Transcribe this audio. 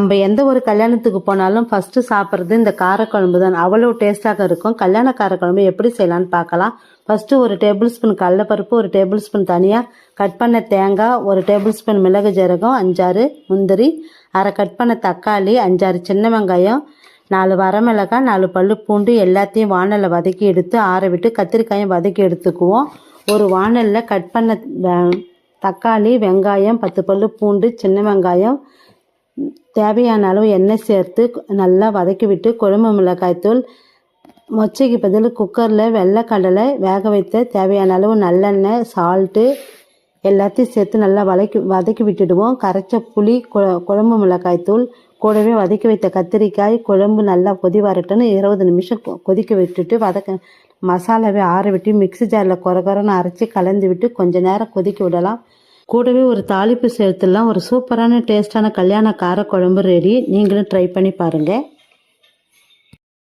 நம்ம எந்த ஒரு கல்யாணத்துக்கு போனாலும் ஃபஸ்ட்டு சாப்பிட்றது இந்த காரக்குழம்பு தான். அவ்வளோ டேஸ்ட்டாக இருக்கும். கல்யாண காரக்குழம்பு எப்படி செய்யலான்னு பார்க்கலாம். ஃபஸ்ட்டு ஒரு டேபிள் ஸ்பூன் கடலைப்பருப்பு, ஒரு டேபிள் ஸ்பூன் தனியாக கட் பண்ண தேங்காய், ஒரு டேபிள் ஸ்பூன் மிளகு ஜீரகம், 5-6 முந்திரி, அரை கட் பண்ண தக்காளி, 5-6 சின்ன வெங்காயம், 4 வரமிளகாய், 4 பல்லு பூண்டு எல்லாத்தையும் வானலில் வதக்கி எடுத்து ஆற விட்டு கத்திரிக்காயும் வதக்கி எடுத்துக்குவோம். ஒரு வானலில் கட் பண்ண தக்காளி, வெங்காயம், 10 பல்லு பூண்டு, சின்ன வெங்காயம், தேவையான அளவு எண்ணெய் சேர்த்து நல்லா வதக்கி விட்டு குழம்பு மிளகாய்த்தூள், மொச்சைக்கு பதில் குக்கரில் வெள்ளைக்கடலை வேக வைத்த தேவையான அளவு நல்லெண்ணெய், சால்ட்டு எல்லாத்தையும் சேர்த்து நல்லா வதக்கி விட்டுடுவோம். கரைச்ச புளி, குழம்பு மிளகாய்த்தூள், கூடவே வதக்கி வைத்த கத்திரிக்காய், குழம்பு நல்லா கொதி வரட்டுன்னு 20 நிமிஷம் கொதிக்க விட்டுட்டு மசாலாவை ஆற விட்டு மிக்ஸி ஜாரில் கொரன்னு அரைச்சி கலந்து விட்டு கொஞ்ச நேரம் கொதிக்க விடலாம். கூடவே ஒரு தாளிப்பு சேர்த்துலாம். ஒரு சூப்பரான டேஸ்டான கல்யாண காரக்குழம்பு ரெடி. நீங்களும் ட்ரை பண்ணி பாருங்கள்.